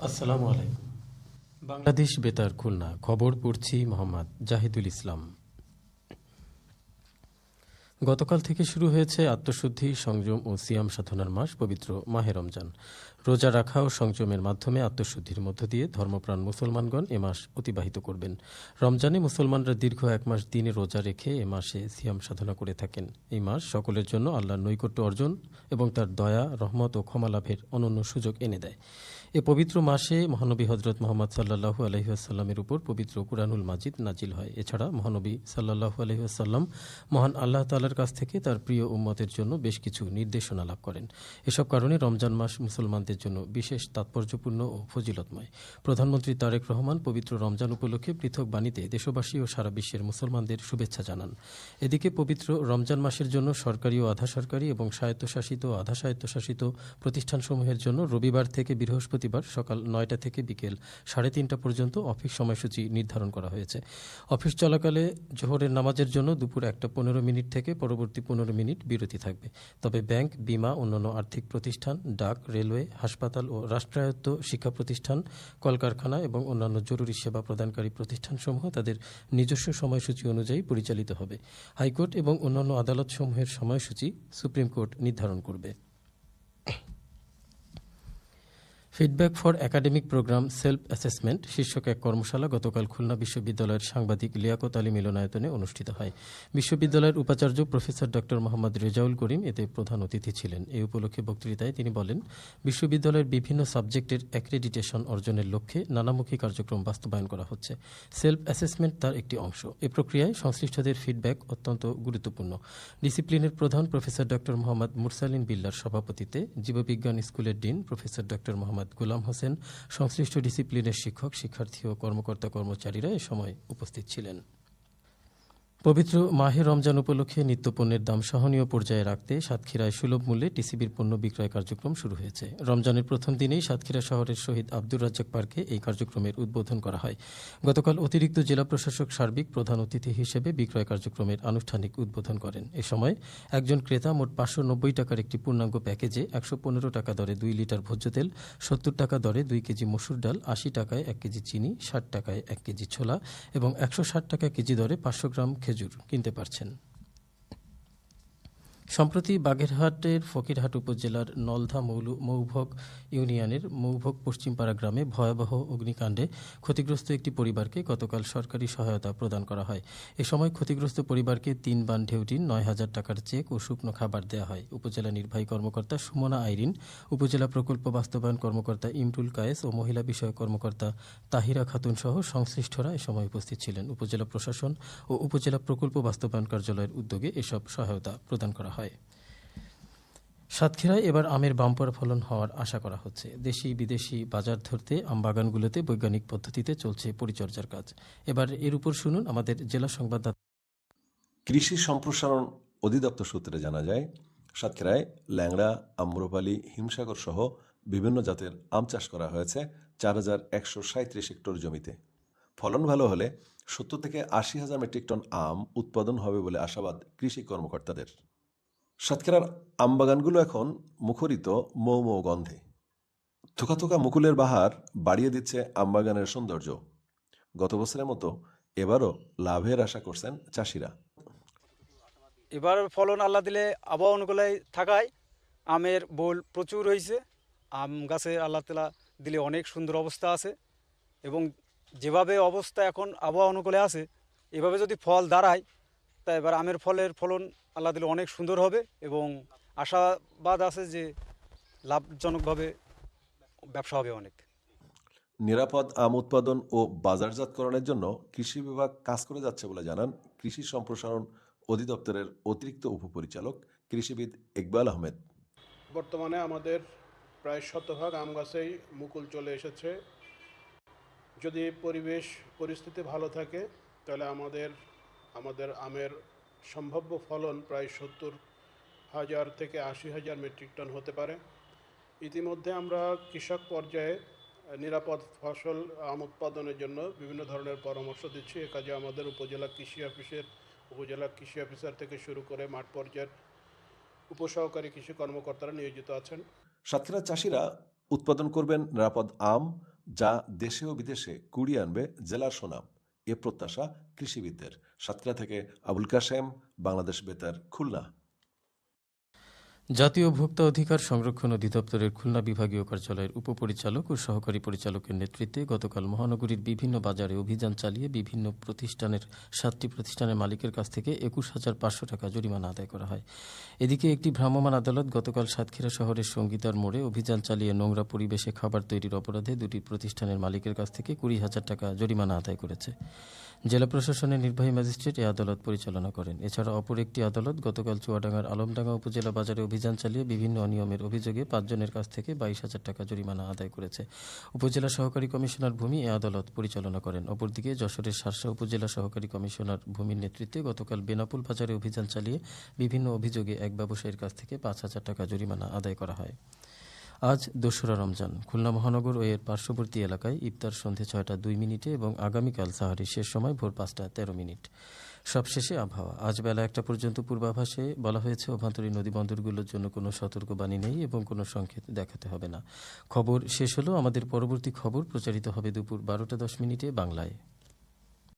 আসসালামু আলাইকুম। বাংলাদেশ বেতার খুলনা, খবর পড়ছি মোহাম্মদ জাহিদুল ইসলাম। গতকাল থেকে শুরু হয়েছে আত্মশুদ্ধি, সংযম ও সিয়াম সাধনার মাস পবিত্র মাহে রমজান। রোজা রাখা ও সংযমের মাধ্যমে আত্মশুদ্ধির মধ্য দিয়ে ধর্মপ্রাণ মুসলমানগণ এ মাস অতিবাহিত করবেন। রমজানে মুসলমানরা দীর্ঘ এক মাস দিনে রোজা রেখে এ মাসে সিয়াম সাধনা করে থাকেন। এই মাস সকলের জন্য আল্লাহর নৈকট্য অর্জন এবং তার দয়া, রহমত ও ক্ষমা লাভের অনন্য সুযোগ এনে দেয়। এ পবিত্র মাসে মহানবী হজরত মোহাম্মদ সাল্লাহু আলহিহাসাল্লামের উপর পবিত্র কুরআনুল মাজিদ নাজিল হয়। এছাড়া মহানবী সাল্লাহু আলহিহাসাল্লাম মহান আল্লাহ তাআলার কাছ থেকে তার প্রিয় উম্মতের জন্য বেশ কিছু নির্দেশনা লাভ করেন। এসব কারণে রমজান মাস মুসলমানদের জন্য বিশেষ তাৎপর্যপূর্ণ ও ফজিলতময়। প্রধানমন্ত্রী তারেক রহমান পবিত্র রমজান উপলক্ষে পৃথক বাণীতে দেশবাসী ও সারা বিশ্বের মুসলমানদের শুভেচ্ছা জানান। এদিকে পবিত্র রমজান মাসের জন্য সরকারি ও আধা সরকারি এবং স্বায়ত্তশাসিত ও আধা স্বায়ত্তশাসিত প্রতিষ্ঠানসমূহের জন্য রবিবার থেকে বৃহস্পতিবার সকাল ৯টা থেকে বিকেল ৩:৩০ পর্যন্ত অফিস সময়সূচি নির্ধারণ করা হয়েছে। অফিস চলাকালে জোহরের নামাজের জন্য দুপুর ১টা ১৫ থেকে পরবর্তী ১৫ মিনিট বিরতি থাকবে। তবে ব্যাংক, বিমা, অন্যান্য আর্থিক প্রতিষ্ঠান, ডাক, রেলওয়ে, হাসপাতাল ও রাষ্ট্রায়ত্ত শিক্ষা প্রতিষ্ঠান, কলকারখানা এবং অন্যান্য জরুরি সেবা প্রদানকারী প্রতিষ্ঠানসমূহ তাদের নিজস্ব সময়সূচি অনুযায়ী পরিচালিত হবে। হাইকোর্ট এবং অন্যান্য আদালতসমূহের সময়সূচি সুপ্রিম কোর্ট নির্ধারণ করবে। Feedback for academic programme self assessment শীর্ষক এক কর্মশালা গতকাল খুলনা বিশ্ববিদ্যালয়ের সাংবাদিক লিয়াকত আলী মিলনায়তনে অনুষ্ঠিত হয়। বিশ্ববিদ্যালয়ের উপাচার্য প্রফেসর ড মোহাম্মদ রেজাউল করিম এতে প্রধান অতিথি ছিলেন। এই উপলক্ষে বক্তৃতায় তিনি বলেন, বিশ্ববিদ্যালয়ের বিভিন্ন সাবজেক্টের অ্যাক্রেডিটেশন অর্জনের লক্ষ্যে নানামুখী কার্যক্রম বাস্তবায়ন করা হচ্ছে। সেলফ অ্যাসেসমেন্ট তার একটি অংশ। এ প্রক্রিয়ায় সংশ্লিষ্টদের ফিডব্যাক অত্যন্ত গুরুত্বপূর্ণ। ডিসিপ্লিনের প্রধান প্রফেসর ড মোহাম্মদ মুরসালিন বিল্লার সভাপতিত্বে জীববিজ্ঞান স্কুলের ডিন প্রফেসর ড মোহাম্মদ গোলাম হোসেন, সংশ্লিষ্ট ডিসিপ্লিনের শিক্ষক, শিক্ষার্থী ও কর্মকর্তা কর্মচারীরা এ সময় উপস্থিত ছিলেন। পবিত্র মাহে রমজান উপলক্ষে নিত্যপণ্যের দাম সহনীয় পর্যায়ে রাখতে সাতক্ষীরায় সুলভ মূল্যে টিসিবির পণ্য বিক্রয় কার্যক্রম শুরু হয়েছে। রমজানের প্রথম দিনেই সাতক্ষীরা শহরের শহীদ আব্দুর রাজ্জাক পার্কে এই কার্যক্রমের উদ্বোধন করা হয়। গতকাল অতিরিক্ত জেলা প্রশাসক সার্বিক প্রধান অতিথি হিসেবে বিক্রয় কার্যক্রমের আনুষ্ঠানিক উদ্বোধন করেন। এ সময় একজন ক্রেতা মোট ৫৯০ টাকার একটি পূর্ণাঙ্গ প্যাকেজে ১১৫ টাকা দরে ২ লিটার ভোজ্য তেল, ৭০ টাকা দরে ২ কেজি মসুর ডাল, ৮০ টাকায় ১ কেজি চিনি, ৬০ টাকায় ১ কেজি ছোলা এবং ১৬০ টাকা কেজি দরে ৫০০ গ্রাম খেজুর কিনতে পারছেন। সম্প্রতি বাগেরহাটের ফকিরহাট উপজেলার নলধা মৌভোগ ইউনিয়নের মৌভোগ পশ্চিমপাড়া গ্রামে ভয়াবহ অগ্নিকাণ্ডে ক্ষতিগ্রস্ত একটি পরিবারকে গতকাল সরকারি সহায়তা প্রদান করা হয়। এ সময় ক্ষতিগ্রস্ত পরিবারকে ৩ বান ঢেউটিন, ৯,০০০ টাকার চেক ও শুকনো খাবার দেওয়া হয়। উপজেলা নির্বাহী কর্মকর্তা সুমনা আইরিন, উপজেলা প্রকল্প বাস্তবায়ন কর্মকর্তা ইমরুল কায়েস ও মহিলা বিষয়ক কর্মকর্তা তাহিরা খাতুন সহ সংশ্লিষ্টরা এ সময় উপস্থিত ছিলেন। উপজেলা প্রশাসন ও উপজেলা প্রকল্প বাস্তবায়ন কার্যালয়ের উদ্যোগে এসব সহায়তা প্রদান করা হয়। সাতক্ষীরায় এবার আমের বাম্পার ফলন হওয়ার আশা করা হচ্ছে। দেশি বিদেশি বাজার ধরতে আম বাগানগুলোতে বৈজ্ঞানিক পদ্ধতিতে চলছে পরিচর্যার কাজ। এবার এর উপর শুনুন আমাদের জেলা সংবাদদাতা। কৃষি সম্প্রসারণ অধিদপ্তর সূত্রে জানা যায়, সাতক্ষীরায় ল্যাংড়া, আম্রপালি, হিমসাগর সহ বিভিন্ন জাতের আম চাষ করা হয়েছে ৪,১৩৭ হেক্টর জমিতে। ফলন ভালো হলে ৭০ থেকে ৮০,০০০ মেট্রিক টন আম উৎপাদন হবে বলে আশাবাদ কৃষি কর্মকর্তাদের। সাতক্ষীরার আমবাগানগুলো এখন মুখরিত মৌ মৌ গন্ধে। থোকা থোকা মুকুলের বাহার বাড়িয়ে দিচ্ছে আমবাগানের সৌন্দর্য। গত বছরের মতো এবারও লাভের আশা করছেন চাষিরা। এবার ফলন আল্লাহ দিলে আবহাওয়া অনুকূলে থাকায় আমের বোল প্রচুর হয়েছে। আম গাছে আল্লাহ তাআলা দিলে অনেক সুন্দর অবস্থা আছে এবং যেভাবে অবস্থা এখন আবহাওয়া অনুকূলে আছে, এভাবে যদি ফল দাঁড়ায় তা এবার আমের ফলন আল্লাহ দিলে অনেক সুন্দর হবে এবং আশাবাদ আছে যে লাভজনকভাবে ব্যবসা হবে অনেক। নিরাপদ আম উৎপাদন ও বাজারজাতকরণের জন্য কৃষি বিভাগ কাজ করে যাচ্ছে বলে জানান কৃষি সম্প্রসারণ অধিদপ্তরের অতিরিক্ত উপপরিচালক কৃষিবিদ ইকবাল আহমেদ। বর্তমানে আমাদের প্রায় ১০০% আম গাছেই মুকুল চলে এসেছে। যদি পরিস্থিতি ভালো থাকে তাহলে আমাদের আমের সম্ভাব্য ফলন প্রায় ৭০,০০০ থেকে ৮০,০০০ মেট্রিক টন হতে পারে। ইতিমধ্যে আমরা কৃষক পর্যায়ে নিরাপদ ফসল আম উৎপাদনের জন্য বিভিন্ন ধরনের পরামর্শ দিচ্ছি। এ কাজে আমাদের উপজেলা কৃষি অফিসার থেকে শুরু করে মাঠ পর্যায়ের উপসহকারী কৃষি কর্মকর্তারা নিয়োজিত আছেন। সাতক্ষীরার চাষিরা উৎপাদন করবেন নিরাপদ আম, যা দেশে ও বিদেশে কুড়িয়ে আনবে জেলার সুনাম। এ প্রত্যাশা কৃষিবিদদের। সাতক্ষীরা থেকে আবুল কাশেম, বাংলাদেশ বেতার, খুলনা। জাতীয় ভোক্তা অধিকার সংরক্ষণ অধিদপ্তরের খুলনা বিভাগীয় কার্যালয়ের উপপরিচালক ও সহকারী পরিচালকের নেতৃত্বে গতকাল মহানগরীর বিভিন্ন বাজারে অভিযান চালিয়ে বিভিন্ন প্রতিষ্ঠানের 7টি প্রতিষ্ঠানের মালিকের কাছ থেকে 21,500 টাকা জরিমানা আদায় করা হয়। এদিকে একটি ভ্রাম্যমাণ আদালত গতকাল সাতক্ষীরা শহরের সঙ্গীতার মোড়ে অভিযান চালিয়ে নোংরা পরিবেশে খাবার তৈরির অপরাধে 2টি প্রতিষ্ঠানের মালিকের কাছ থেকে 20,000 টাকা জরিমানা আদায় করেছে। জেলা প্রশাসনের নির্বাহী ম্যাজিস্ট্রেট এ আদালত পরিচালনা করেন। এছাড়া অপর একটি আদালত গতকাল চুয়াডাঙ্গার আলমডাঙ্গা উপজেলা বাজারে অভিযান চালিয়ে বিভিন্ন অনিয়মের অভিযোগে 5 জনের কাছ থেকে 22,000 টাকা জরিমানা আদায় করেছে। উপজেলা সহকারী কমিশনার ভূমি এ আদালত পরিচালনা করেন। অপরদিকে যশোরের শার্শা উপজেলা সহকারী কমিশনার ভূমির নেতৃত্বে গতকাল বেনাপুল বাজারে অভিযান চালিয়ে বিভিন্ন অভিযোগে এক ব্যবসায়ীর কাছ থেকে 5,000 টাকা জরিমানা আদায় করা হয়। আজ 2রা রমজান। খুলনা মহানগর ও এর পার্শ্ববর্তী এলাকায় ইফতার সন্ধে 6টা 2 মিনিটে এবং আগামীকাল সাহারির শেষ সময় ভোর 5টা 13 মিনিট। সবশেষে আবহাওয়া। আজ বেলা 1টা পর্যন্ত পূর্বাভাসে বলা হয়েছে অভ্যন্তরীণ নদীবন্দরগুলোর জন্য কোনো সতর্কবাণী নেই এবং কোনো সংকেত দেখাতে হবে না। খবর শেষ হলো। আমাদের পরবর্তী খবর প্রচারিত হবে দুপুর 12টা 10 মিনিটে বাংলায়।